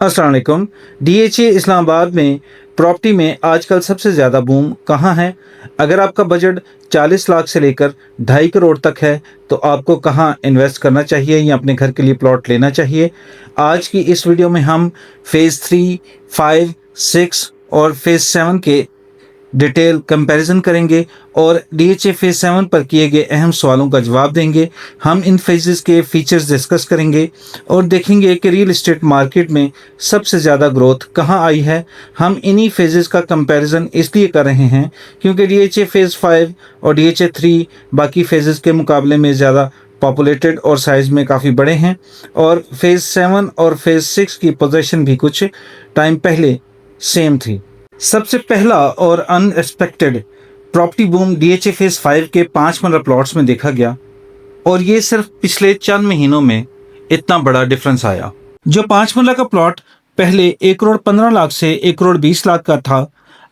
अस्सलाम वालेकुम। डीएचए इस्लामाबाद में प्रॉपर्टी में आजकल सबसे ज़्यादा बूम कहाँ है? अगर आपका बजट 40 लाख से लेकर 2.5 करोड़ तक है, तो आपको कहाँ इन्वेस्ट करना चाहिए या अपने घर के लिए प्लॉट लेना चाहिए? आज की इस वीडियो में हम फ़ेज़ 3, 5, 6 और फ़ेज़ 7 के डिटेल कंपैरिजन करेंगे और डीएचए फेज 7 पर किए गए अहम सवालों का जवाब देंगे। हम इन फेजेस के फीचर्स डिस्कस करेंगे और देखेंगे कि रियल एस्टेट मार्केट में सबसे ज़्यादा ग्रोथ कहाँ आई है। हम इन्हीं फेजेस का कंपैरिजन इसलिए कर रहे हैं क्योंकि डीएचए फेज़ 5 और डीएचए 3 बाकी फेजेस के मुकाबले में ज़्यादा पॉपुलेटेड और साइज़ में काफ़ी बड़े हैं और फेज़ 7 और फेज़ 6 की पोजीशन भी कुछ टाइम पहले सेम थी। सबसे पहला और unexpected property boom DHA phase 5 के 5 मरला प्लॉट्स में देखा गया और ये सिर्फ पिछले चंद महीनों में इतना बड़ा डिफरेंस आया। जो 5 मरला का प्लॉट पहले 1 करोड़ 15 लाख से 1 करोड़ 20 लाख का था,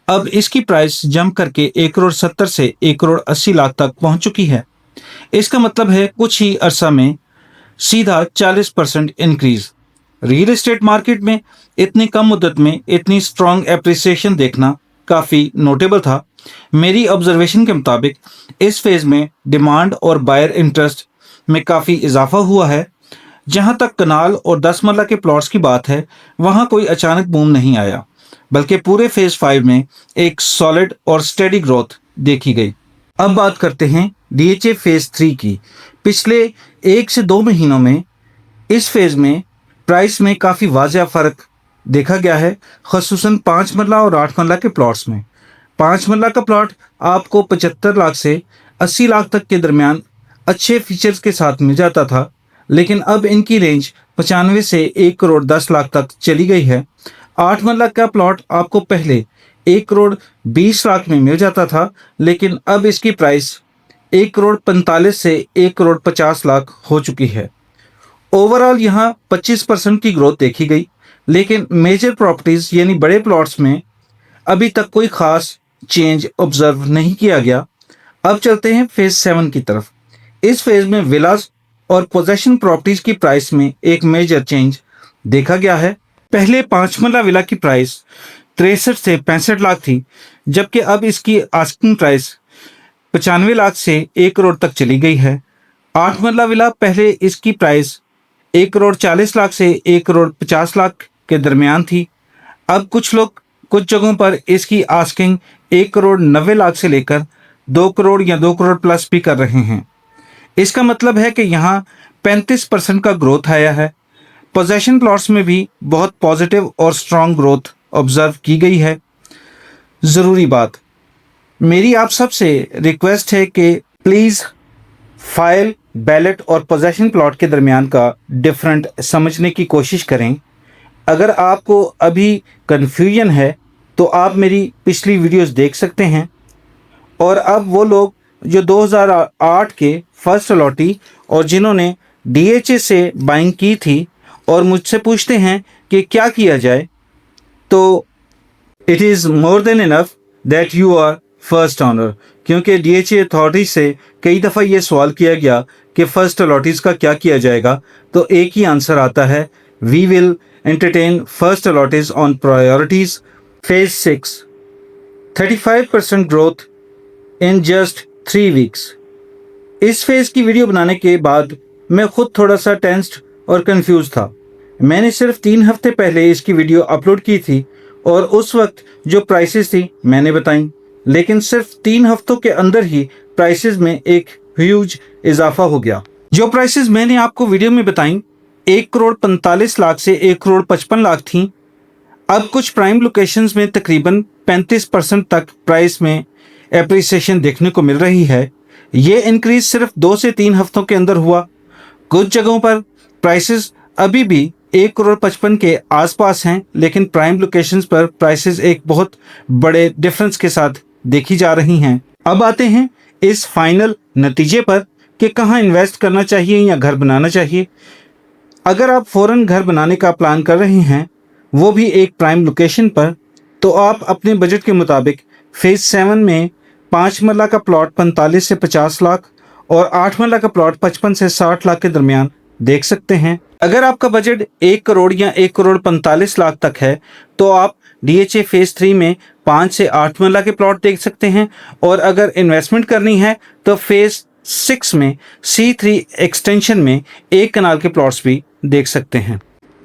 अब इसकी प्राइस जंप करके 1 करोड़ 70 से 1 करोड़ 80 लाख तक पहुंच चुकी है। इसका मतलब है कुछ ही अरसा में सीधा 40% इंक्रीज। रियल एस्टेट मार्केट में इतनी कम मुद्दत में इतनी स्ट्रॉन्ग एप्रिसिएशन देखना काफ़ी नोटेबल था। मेरी ऑब्जर्वेशन के मुताबिक इस फेज़ में डिमांड और बायर इंटरेस्ट में काफ़ी इजाफा हुआ है। जहां तक कनाल और 10 मरला के प्लॉट्स की बात है, वहां कोई अचानक बूम नहीं आया, बल्कि पूरे फेज़ 5 में एक सॉलिड और स्टेडी ग्रोथ देखी गई। अब बात करते हैं डीएचए फेज़ 3 की। पिछले 1 से 2 महीनों में इस फेज़ में प्राइस में काफ़ी वाज़ह फ़र्क देखा गया है, ख़ुसूसन 5 मरला और 8 मरला के प्लॉट्स में। 5 मरला का प्लॉट आपको 75 लाख से 80 लाख तक के दरमियान अच्छे फीचर्स के साथ मिल जाता था, लेकिन अब इनकी रेंज 95 से 1 करोड़ 10 लाख तक चली गई है। 8 मरला का प्लॉट आपको पहले 1 करोड़ 20 लाख में मिल जाता था, लेकिन अब इसकी प्राइस 1 करोड़ 45 से 1 करोड़ 50 लाख हो चुकी है। ओवरऑल यहाँ 25% की ग्रोथ देखी गई, लेकिन मेजर प्रॉपर्टीज़ यानी बड़े प्लॉट्स में अभी तक कोई ख़ास चेंज ऑब्जर्व नहीं किया गया। अब चलते हैं फेज़ 7 की तरफ। इस फेज़ में विलास और पोजेशन प्रॉपर्टीज़ की प्राइस में एक मेजर चेंज देखा गया है। पहले 5 मरला विला की प्राइस 63 से 65 लाख थी, जबकि अब इसकी आस्किंग प्राइस 95 लाख से 1 करोड़ तक चली गई है। 8 मरला विला पहले इसकी प्राइस 1 करोड़ 40 लाख से 1 करोड़ 50 लाख के दरमियान थी। अब कुछ जगहों पर इसकी आस्किंग 1 करोड़ 90 लाख से लेकर 2 करोड़ या 2 करोड़ प्लस भी कर रहे हैं। इसका मतलब है कि यहाँ 35% का ग्रोथ आया है। पोजेशन प्लॉट्स में भी बहुत पॉजिटिव और स्ट्रॉन्ग ग्रोथ ऑब्जर्व की गई है। ज़रूरी बात, मेरी आप सबसे रिक्वेस्ट है कि प्लीज़ फाइल, बैलेट और पोजेशन प्लॉट के दरमियान का डिफरेंट समझने की कोशिश करें। अगर आपको अभी कन्फ्यूजन है तो आप मेरी पिछली वीडियोस देख सकते हैं। और अब वो लोग जो 2008 के फर्स्ट अलॉटी और जिन्होंने डीएचए से बाइंग की थी और मुझसे पूछते हैं कि क्या किया जाए, तो it is more than enough that you are first honour, क्योंकि डीएचए अथॉरिटी से कई दफ़ा ये सवाल किया गया कि फ़र्स्ट अलॉटीज़ का क्या किया जाएगा, तो एक ही आंसर आता है, we will entertain first allottees on priorities. Phase 6 35% growth in just 3 weeks. इस फेज़ की वीडियो बनाने के बाद मैं खुद थोड़ा सा टेंस्ड और कंफ्यूज था। मैंने सिर्फ 3 हफ्ते पहले इसकी वीडियो अपलोड की थी और उस वक्त जो प्राइसेस थी मैंने बताई, लेकिन सिर्फ 3 हफ्तों के अंदर ही प्राइसेस में एक ह्यूज इजाफा हो गया। जो प्राइसेस मैंने आपको वीडियो में बताई 1 करोड़ 45 लाख से 1 करोड़ 55 लाख थी, अब कुछ प्राइम लोकेशंस में तकरीबन 35% तक प्राइस में एप्रिसिएशन देखने को मिल रही है। ये इंक्रीज सिर्फ 2 से 3 हफ्तों के अंदर हुआ। कुछ जगहों पर प्राइसेस अभी भी 1 करोड़ 55 के आसपास हैं, लेकिन प्राइम लोकेशंस पर प्राइसेस एक बहुत बड़े डिफरेंस के साथ देखी जा रही हैं। अब आते हैं इस फाइनल नतीजे पर कि कहाँ इन्वेस्ट करना चाहिए या घर बनाना चाहिए। अगर आप फ़ौरन घर बनाने का प्लान कर रहे हैं, वो भी एक प्राइम लोकेशन पर, तो आप अपने बजट के मुताबिक फेज़ 7 में 5 मरला का प्लॉट 45 से 50 लाख और 8 मरला का प्लॉट 55 से 60 लाख के दरमियान देख सकते हैं। अगर आपका बजट 1 करोड़ या 1 करोड़ 45 लाख तक है तो आप DHA फेज 3 में 5 से 8 मरला के प्लॉट देख सकते हैं, और अगर इन्वेस्टमेंट करनी है तो फेज 6 में C3 एक्सटेंशन में 1 कनाल के प्लॉट्स भी देख सकते हैं।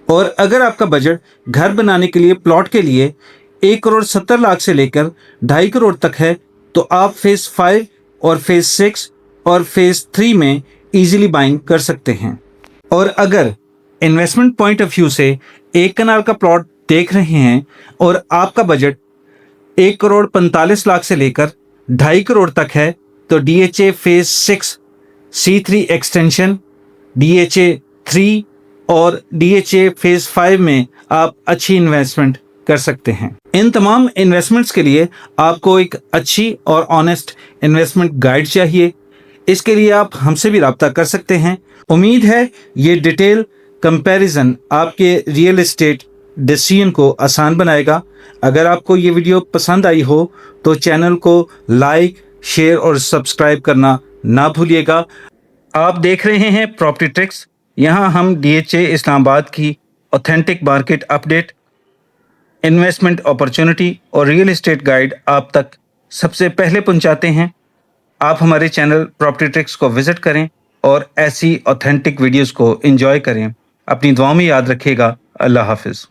और अगर आपका बजट घर बनाने के लिए प्लॉट के लिए 1 करोड़ 70 लाख से लेकर 2.5 करोड़ तक है तो आप फेज 5 और फेज 6 और फेज 3 में इजीली बाइंग कर सकते हैं। और अगर इन्वेस्टमेंट पॉइंट ऑफ व्यू से 1 कनाल का प्लॉट देख रहे हैं और आपका बजट 1 करोड़ 45 लाख से लेकर 2.5 करोड़ तक है तो DHA phase 6 C3 extension, DHA 3 और DHA फेज 5 में आप अच्छी इन्वेस्टमेंट कर सकते हैं। इन तमाम इन्वेस्टमेंट्स के लिए आपको एक अच्छी और ऑनेस्ट इन्वेस्टमेंट गाइड चाहिए। इसके लिए आप हमसे भी रब्ता कर सकते हैं। उम्मीद है ये डिटेल कंपैरिजन आपके रियल एस्टेट डिसीजन को आसान बनाएगा। अगर आपको ये वीडियो पसंद आई हो तो चैनल को लाइक, शेयर और सब्सक्राइब करना ना भूलिएगा। आप देख रहे हैं प्रॉपर्टी ट्रिक्स। यहाँ हम DHA इस्लामाबाद की authentic market update, investment opportunity और रियल एस्टेट गाइड आप तक सबसे पहले पहुँचाते हैं। आप हमारे चैनल प्रॉपर्टी ट्रिक्स को विजिट करें और ऐसी ऑथेंटिक वीडियोस को एंजॉय करें। अपनी दुआओं में याद रखिएगा। अल्लाह हाफिज़।